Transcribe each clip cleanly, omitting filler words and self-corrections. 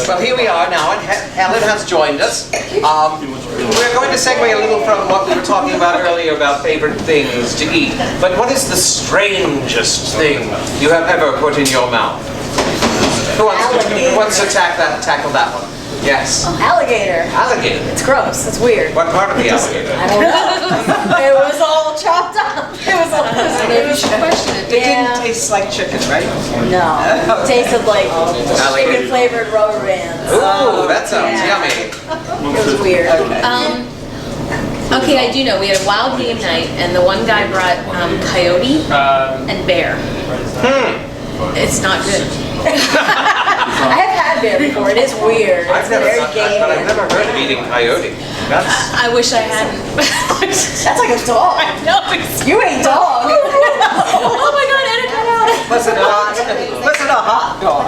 Well, here we are now, and Helen has joined us. We're going to segue a little from what we were talking about earlier about favorite things to eat. But what is the strangest thing you have ever put in your mouth? Who wants to tackle that one? Yes. Alligator. Alligator. It's gross. It's weird. What part of the alligator? I don't know. It was all chopped up. It was all. Maybe we should question it. It didn't taste like chicken, right? No. It tasted like chicken flavored rubber bands. Ooh, that sounds yummy. It was weird. Okay, I do know. We had a wild game night, and the one guy brought coyote and bear. It's not good. I have had bear before. It is weird. I've It's never very done that, but I've never heard of eating coyote. I wish I hadn't. That's like a dog. No, You ate dog. oh my god, edit that out. Wasn't a hot dog.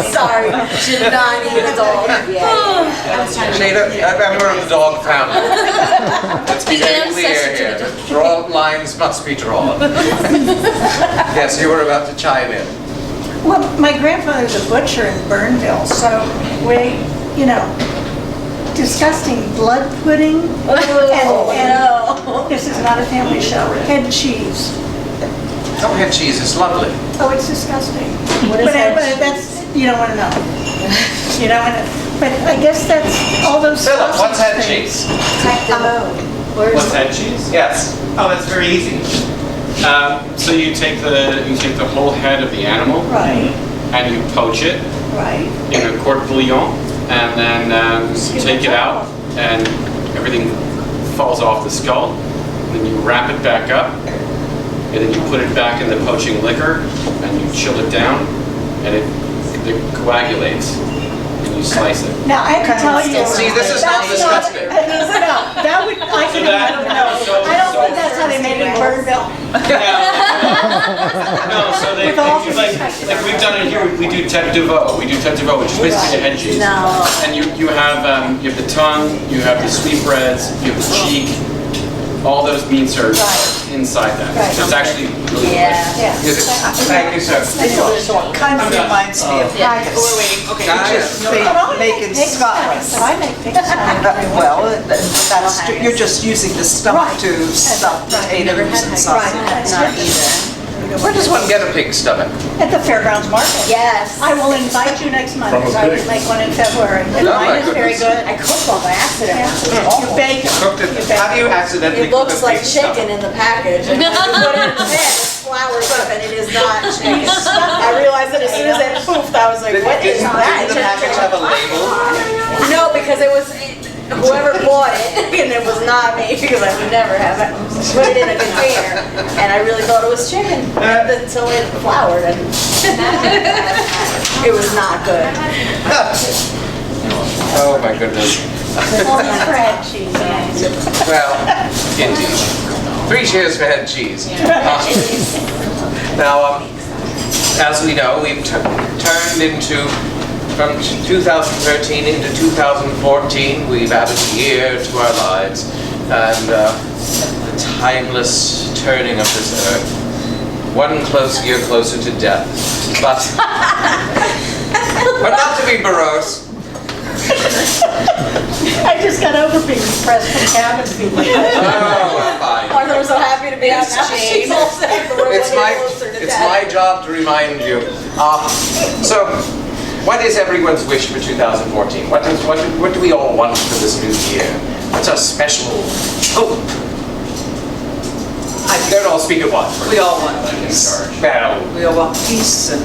Sorry. Should not eat a dog. Yeah. Shada, I'm a member of the dog family. Let's be very clear here. Draw lines must be drawn. Yes, you were about to chime in. Well, my grandfather's a butcher in Burnville, so we, disgusting blood pudding. And this is not a family show. Head cheese. Oh, head cheese is lovely. Oh, it's disgusting. What is But head that's, you don't want to know. You don't want to. But I guess that's all those. Philip, what's head things. cheese? What's head cheese? Yes. Oh, that's very easy. So you take the whole head of the animal, Right, and you poach it right. in a court bouillon, and then you take it out, and everything falls off the skull. And then you wrap it back up, and then you put it back in the poaching liquor, and you chill it down, and it coagulates. And you slice it. Now, I have to tell you. See, this is not disgusting. No, that would, I So can, that- I don't know. so- I don't think that's how they made it in Burnville. No, so they do like we've done it here. We do tête de veau. We do tête de veau, which is basically the head cheese. No. And you have the tongue, you have the sweetbreads, you have the cheek. All those meats are inside that. Right. So it's actually really Yeah. delicious. Yeah. Thank you, sir. It kind of reminds me of haggis. Guys, They make in Scotland. So I make things Well, you're just using the stomach to stuff potatoes and sausage. Not either. where does one get a pig stomach? at the Fairgrounds Market. Yes. I will invite you next month, From a because I will pig. make one in February. And Oh, my mine is very goodness. good. I cooked one by accident. You bake it. Cooked it. You bake How do you accidentally It cook looks a like pig chicken stomach? in the package. And when you put it in the pan, it flours up and it is not chicken. I realized that as soon as it poofed, I was like, what is Didn't that? the package have a label? No, because it was whoever bought it, and it was not me, because I would never have it. Put it in a container, and I really thought it was chicken until it floured, and it was not good. Oh my goodness. Bread cheese. Well, indeed. 3 cheers for head cheese. Now, as we know, we've turned into, from 2013 into 2014, we've added a year to our lives, and the timeless turning of this earth. One year closer to death. But not to be morose. I just got over being depressed from cabin fever. Oh, fine. Arthur's so happy to be out now. She's all set for It's my job to remind you. So, what is everyone's wish for 2014? What do we all want for this new year? What's our special hope? Don't all speak at once. We all want peace. Well, We all want peace and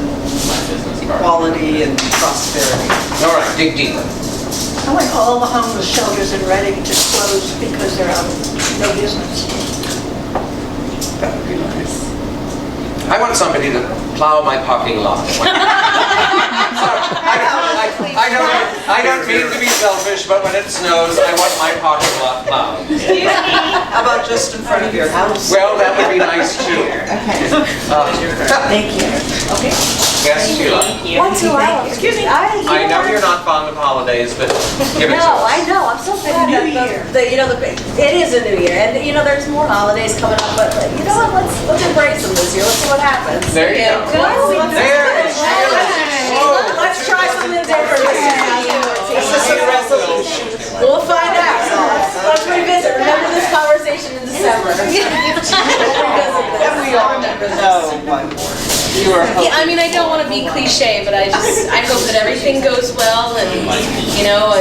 equality and prosperity. all right, dig deeper. I want all the homeless shelters in Reading to close because they're out of no business. That would be nice. I want somebody to plow my parking lot. I don't mean to be selfish, but when it snows, I want my parking lot plowed. How about just in front of your house? Well, that would be nice too. Thank you. Okay. Yes, Sheila. What's around? Excuse me. I know you're not fond of holidays, but give it to No, us. I know. I'm so glad New that Year. it is a new year, and there's more holidays coming up. But you know what? Let's embrace them this year. Let's see what happens. There you go. Let's There, Sheila. Whoa. try something summer. And we all know what you were hoping. Yeah, I mean, I don't want to be cliche, but I hope that everything goes well, and you know,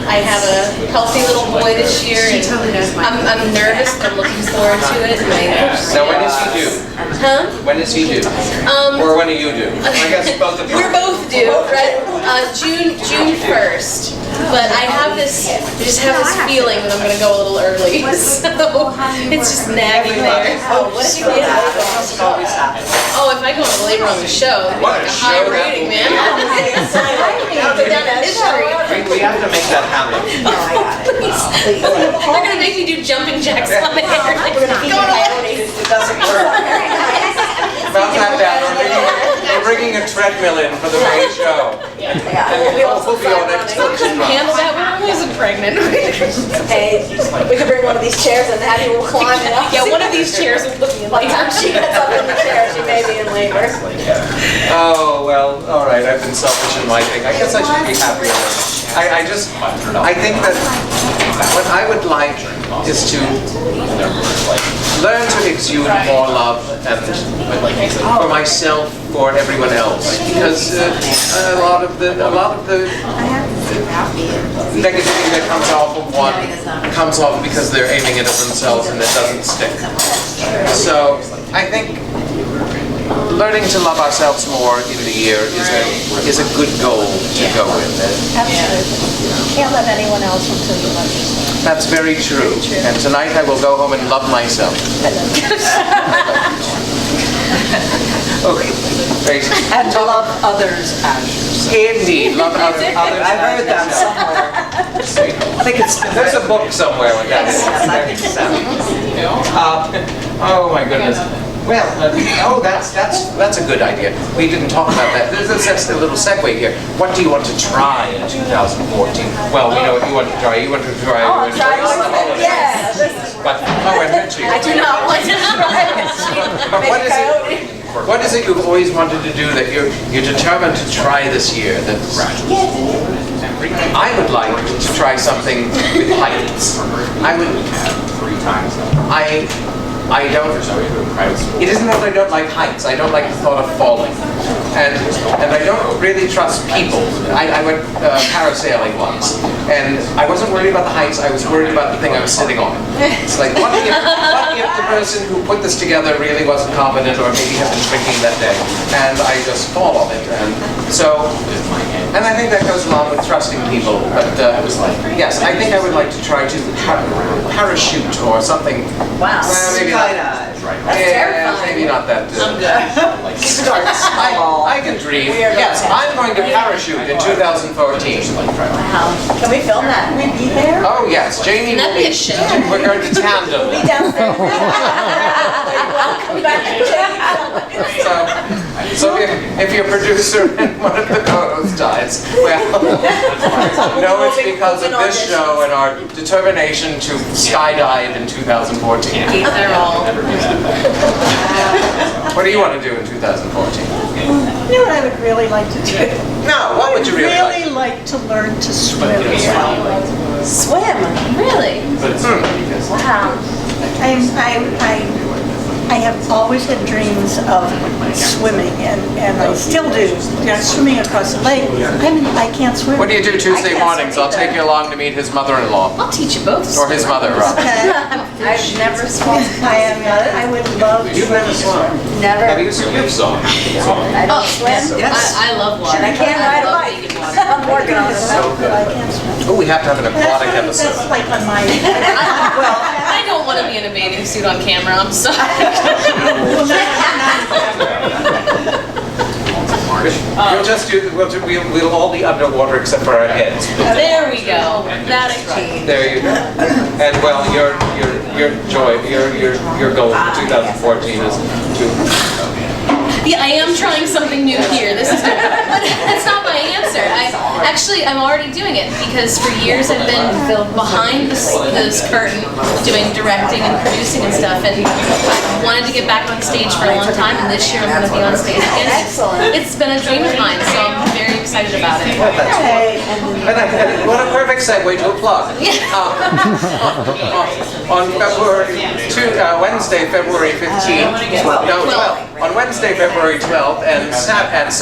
I have a healthy little boy this year, and I'm nervous, but I'm looking forward to it. And Now, when is he due? Huh? When is he due? Or when are you due? I guess both of you. We're both due, right? June 1st. But I just have this feeling that I'm going to go a little early. So it's just nagging there. What if you get Oh, if I go into labor on the show, What a a high show that rating, will man. Go down to history. We have to make that happen. Please. They're going to make me do jumping jacks on the air. It doesn't work. About that, we're bringing a treadmill in for the main show. And we'll be on I couldn't handle that when I wasn't pregnant. Hey, we could bring one of these chairs and have you climb it up. Yeah, one of these chairs will put me in By the time labor. she gets up in the chair, she may be in labor. Oh, well, all right, I've been selfish in my thing. I guess I should be happier. I think that what I would like is to learn to exude more love and for myself, for everyone else, because a lot of the negativity that comes off of one comes off because they're aiming it at themselves and it doesn't stick. So I think learning to love ourselves more in the year is a good goal to go with. Absolutely. Can't love anyone else until you love yourself. That's very true. And tonight I will go home and love myself. Okay. Great. And to love others as yourself. Indeed, love others. I heard that somewhere. I think it's There's a book somewhere with that. Yes, I think so. Oh my goodness. Well, that's a good idea. We didn't talk about that. That's a little segue here. What do you want to try in 2014? Well, we know what you want to try. You want to try. Yeah. But and Mitchie. I do not want to try it. But what is it you've always wanted to do that you're determined to try this year? I would like to try something with heights. I don't. It isn't that I don't like heights. I don't like the thought of falling, and I don't really trust people. I went parasailing once, and I wasn't worried about the heights. I was worried about the thing I was sitting on. It's like, what if the person who put this together really wasn't competent, or maybe had been drinking that day, and I just fall on it, and so. And I think that goes along with trusting people. But yes, I think I would like to try to parachute or something. Wow. Well, maybe not. Maybe not that. Start small. I can dream. Yes, I'm going to parachute in 2014. Wow. Can we film that? Can we be there? Oh yes, Jamie will be. We're going to tandem. Be downstairs. Welcome back. So if your producer and one of the co-hosts dies, well, no, it's because of this show and our determination to skydive in 2014. Keep their all. What do you want to do in 2014? You know what I would really like to do? No, what would you really like? Really like to learn to swim as well. Swim. Really? Wow. I have always had dreams of swimming, and I still do. You know, swimming across the lake. I can't swim. What do you do Tuesday mornings? I'll take you along to meet his mother-in-law. I'll teach you both. Or his mother, Rob. I've never swum. I would love to. You've never swum. Never. Have you swum? You've swum. I don't swim. Yes. I love water. And I can't ride a love bike. naked water. I'm working on it. I can't swim. Oh, we have to have an aquatic That's episode. like on my. Well, I don't want to be in a bathing suit on camera. I'm sorry. We'll just do. We'll all be underwater except for our heads. There we go. That achieved. There you go. And well, your goal for 2014 is to Yeah, I am trying something new here. This is good. But that's not my answer. I'm already doing it because for years I've been behind this curtain doing directing and producing and stuff, and I wanted to get back on stage for a long time, and this year I'm going to be on stage again. Excellent. It's been a dream of mine, so I'm very excited about it. What a perfect segue to a plug. On Wednesday, February 15th, no, 12th. On Wednesday, February 12th and 7th,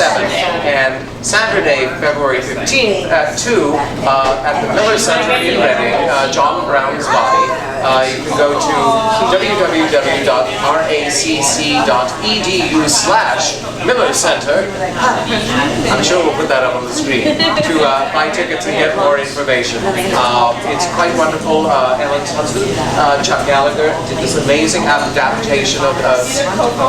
and Saturday, February 15th at 2 at the Miller Center in Reading, John Brown's Body. You can go to www.racc.edu/Miller Center. I'm sure we'll put that up on the screen to buy tickets and get more information. It's quite wonderful. Ellen's husband, Chuck Gallagher, did this amazing adaptation of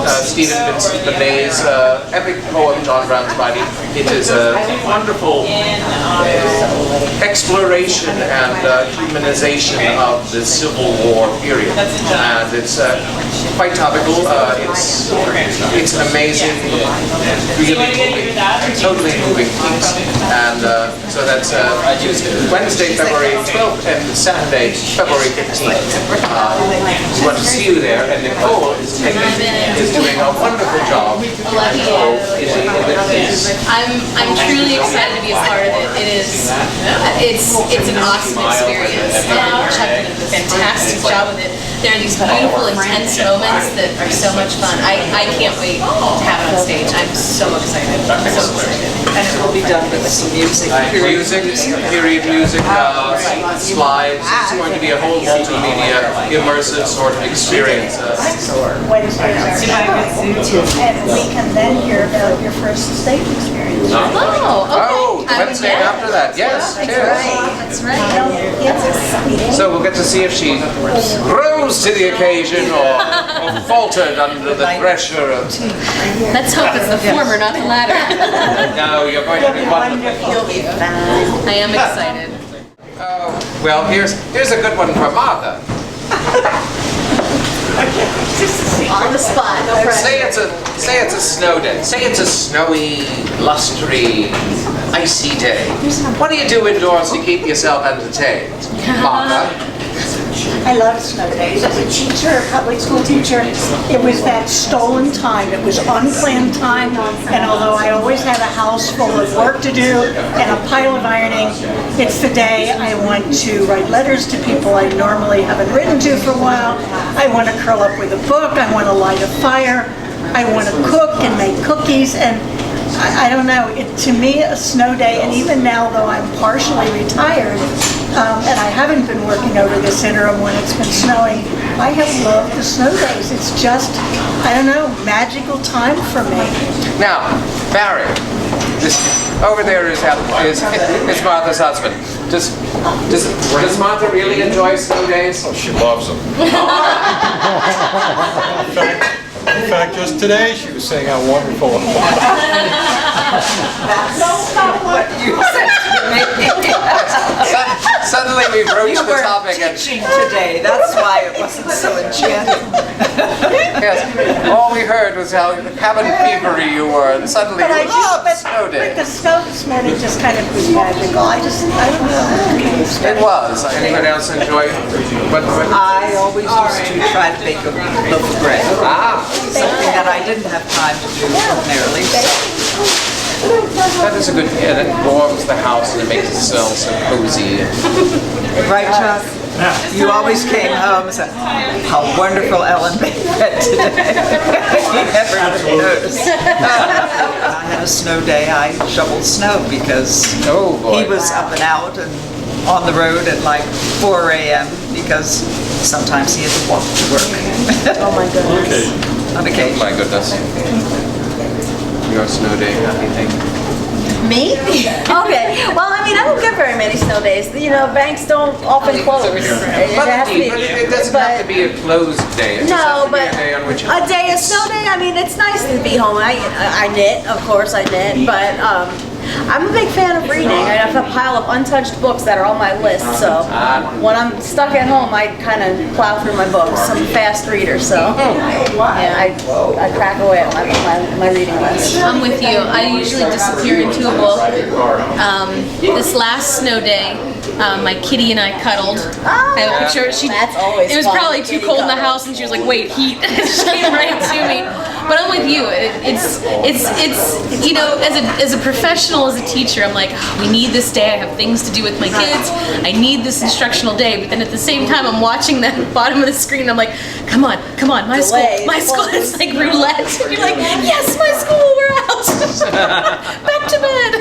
Stephen Vincent Benet's epic poem, John Brown's Body. It is a wonderful exploration and humanization of the Civil War period. And it's quite topical. It's an amazing, really moving, totally moving piece. And so that's Wednesday, February 12th and Saturday, February 15th. We want to see you there, and Nicole is doing a wonderful job. I'm truly excited to be a part of it. It's an awesome experience, and Chuck did a fantastic job with it. There are these beautiful, intense moments that are so much fun. I can't wait to have it on stage. I'm so excited. So excited. And it will be done with some music. Period music, slides. It's going to be a whole multimedia, immersive sort of experience. Wednesdays are and we can then hear about your first stage experience. Oh, okay. Wednesday after that, yes. That's right. That's exciting. So we'll get to see if she rose to the occasion or faltered under the pressure of... Let's hope it's the former, not the latter. No, you're going to be wonderful. You'll be fine. I am excited. Well, here's a good one for Martha. On the spot, no pressure. Say it's a snow day. Say it's a snowy, blustery, icy day. What do you do indoors to keep yourself entertained, Martha? I love snow days. As a teacher, a public school teacher, it was that stolen time. It was unplanned time, and although I always have a house full of work to do and a pile of ironing, it's the day I want to write letters to people I normally haven't written to for a while. I want to curl up with a book. I want to light a fire. I want to cook and make cookies, and I don't know, to me a snow day, and even now though I'm partially retired, and I haven't been working over this interim when it's been snowing, I have loved the snow days. It's just, I don't know, magical time for me. Now, Barry, over there is Martha's husband. Does Martha really enjoy snow days? Oh, she loves them. In fact, just today she was saying how wonderful it was. That's not what you said to me. Suddenly we broached the topic. You were teaching today, that's why it wasn't so enchanting. Yes, all we heard was how cabin fevery you were, and suddenly you loved snow But days. the snow this morning just kind of was magical. I don't know. It was. Anyone else enjoy what? I always used to try to bake a loaf of bread. Something that I didn't have time to do ordinarily. That is a good, and it warms the house and it makes it smell so cozy. Right, Chuck? You always came home and said, how wonderful Ellen made bread today. You never noticed. I had a snow day, I shoveled snow because Oh boy. he was up and out and on the road at like 4 a.m. because sometimes he had to walk to work. Oh my goodness. On Oh occasion. my goodness. Your snow day, happy thing. Me? Okay. Well, I mean, I don't get very many snow days. You know, banks don't often close. It has to be. But it doesn't have to be a closed day. It just has No, to be but a day on which a day, a snow day. I mean, it's nice to be home. I knit, of course, I knit, but I'm a big fan of reading. I have a pile of untouched books that are on my list, so when I'm stuck at home, I kind of plow through my books. I'm a fast reader, so yeah, I crack away at my reading list. I'm with you. I usually disappear into a book. This last snow day, my kitty and I cuddled. I have a picture. That's always It was fun, probably too kitty cold in the cuddle. house, and she was like, "Wait, heat!" She came right to me. But I'm with you. It's you know, as a professional, as a teacher, I'm like, oh, we need this day. I have things to do with my kids. I need this instructional day. But then at the same time, I'm watching that bottom of the screen. I'm like, come on, my school. It's like roulette. And you're like, yes, my school. We're out. Back to bed.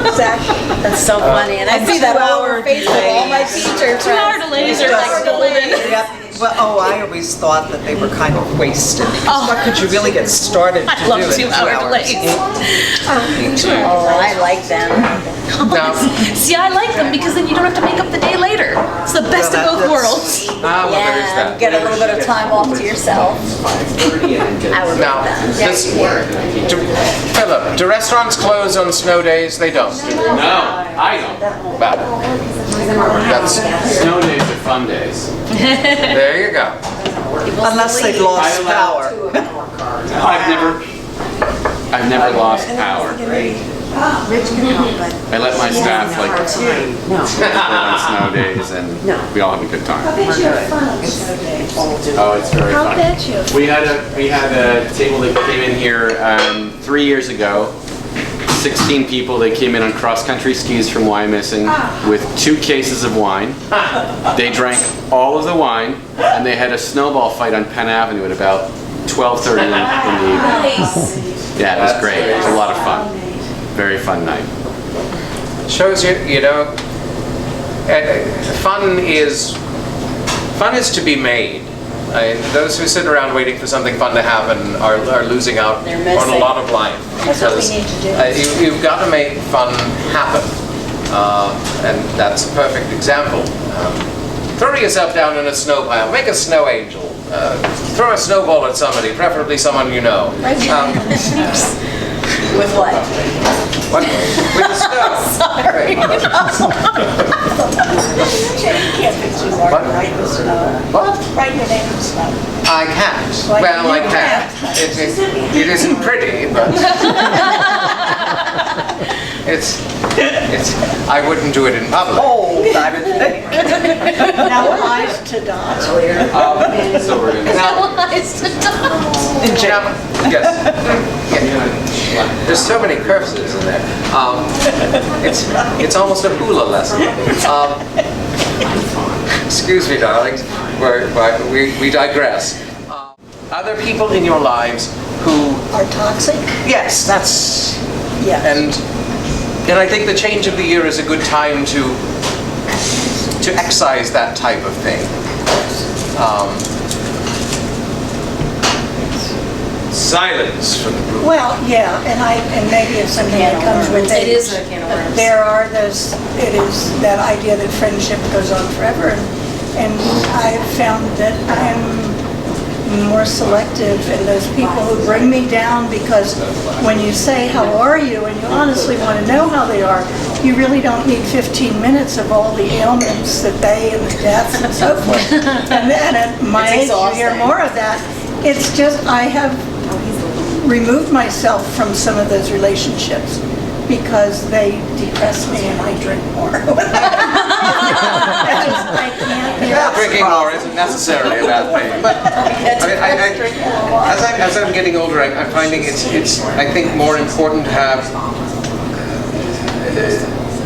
Exactly. That's so funny, and I see that all over Facebook. All my teacher 2 hour friends. delays are like golden. Yep. Well, I always thought that they were kind of wasted. Because what could you really get started to I love do in 2 2 hour hours? delays. Oh, I like them. Now, See, I like them because then you don't have to make up the day later. It's the best of both worlds. well, there's Yeah, that. get a little bit of time off to yourself. I would Now, like that. Philip, do restaurants close on snow days? They don't. No, I don't. Well, that's, Snow days are fun days. there you go. Unless they've lost power. I've never lost power. I let my staff like on snow days, and we all have a good time. Oh, it's very fun. We had a table that came in here 3 years ago. 16 people. They came in on cross-country skis from Wyomissing with 2 cases of wine. They drank all of the wine, and they had a snowball fight on Penn Avenue at about 12:30 in the evening. Yeah, it was great. It was a lot of fun. Very fun night. Shows you know, fun is to be made. Those who sit around waiting for something fun to happen are losing out They're on missing. a lot of life. That's what we Because need to do. you've got to make fun happen, and that's a perfect example. Throw yourself down in a snow pile, make a snow angel, throw a snowball at somebody, preferably someone you know. With what? What? With the snow. Sorry. What? Write your name in snow. I can't. Like Well, I you can. It isn't pretty, but it's. I wouldn't do it in public. Oh, I would think. Now eyes to dot. So we're gonna. In jail. Yes. Yeah. There's so many curses in there. It's almost a hula lesson. Excuse me, darlings. We digress. Are there people in your lives who? Are toxic? Yes, that's. Yes. And I think the change of the year is a good time to excise that type of thing. Silence from the group. Well, yeah, and maybe it's something that comes with It age. is a can of worms. It is that idea that friendship goes on forever, and I've found that I'm more selective in those people who bring me down, because when you say, how are you, and you honestly want to know how they are, you really don't need 15 minutes of all the ailments that they and the deaths and so forth. And then at my It's age, you hear exhausting. more of that. It's just, I have removed myself from some of those relationships because they depress me and I drink more. I can't. Drinking more isn't necessarily a bad thing, but as I'm getting older, I'm finding it's I think more important to have,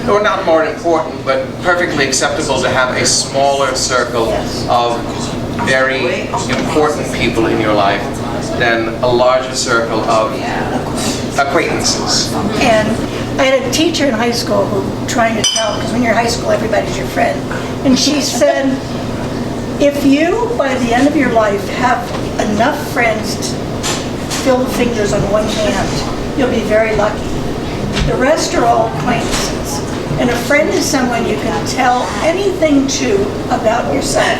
or not more important, but perfectly acceptable to have a smaller circle of very important people in your life than a larger circle of acquaintances. And I had a teacher in high school who trying to tell, because when you're in high school, everybody's your friend. And she said, if you, by the end of your life, have enough friends to fill the fingers on one hand, you'll be very lucky. The rest are all acquaintances. And a friend is someone you can tell anything to about yourself.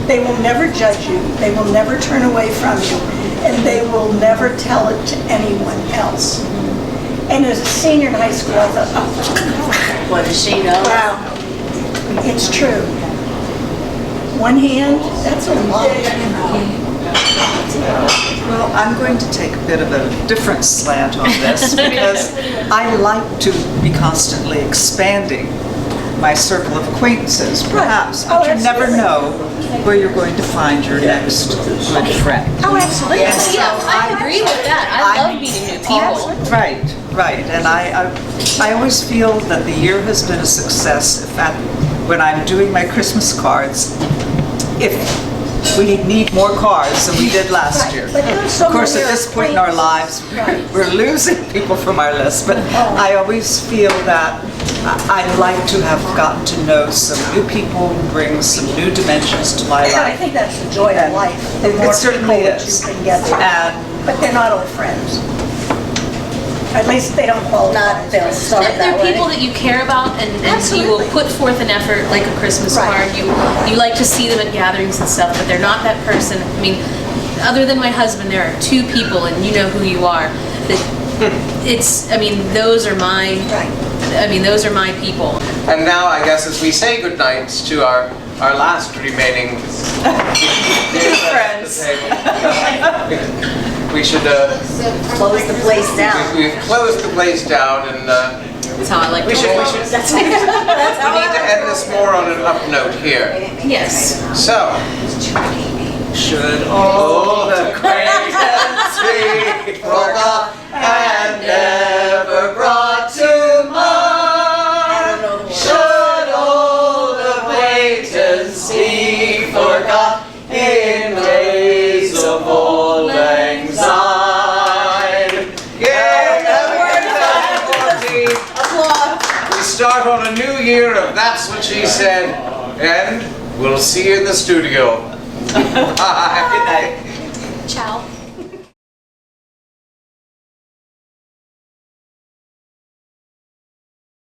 They will never judge you. They will never turn away from you. And they will never tell it to anyone else. And as a senior in high school, I thought, oh, What does she know? wow, it's true. One hand, that's a lot. Well, I'm going to take a bit of a different slant on this because I like to be constantly expanding my circle of acquaintances, perhaps, Oh, but you never absolutely. know where you're going to find your next good friend. Oh, absolutely. Yes, I agree with that. I love meeting new people. Right, right, and I always feel that the year has been a success when I'm doing my Christmas cards, if we need more cards than we did last year. But there's so Of course, many at this point in our lives, we're losing people from our list, but I always feel that I'd like to have gotten to know some new people, bring some new dimensions to my Yeah, I life. think that's the joy of life. The It more certainly people that is. you can get to. And But they're not all friends. At least they don't qualify. Not, they'll start They're that way. people that you care about and you will put forth an effort like a Christmas Right. card. You like to see them at gatherings and stuff, but they're not that person. I mean, other than my husband, there are two people, and you know who you are. That those are my, those are my people. And now, I guess, as we say goodnight to our last remaining friends, we should Close the place down. we've closed the place down, and That's how I like we to should roll. we need to end this more on an up note here. Yes. So, should old acquaintance be forgot and never brought to mind? Should old acquaintance be forgot in days of old lang syne? Yeah, 2014. We start on a new year of That's What She Said, and we'll see you in the studio. Bye.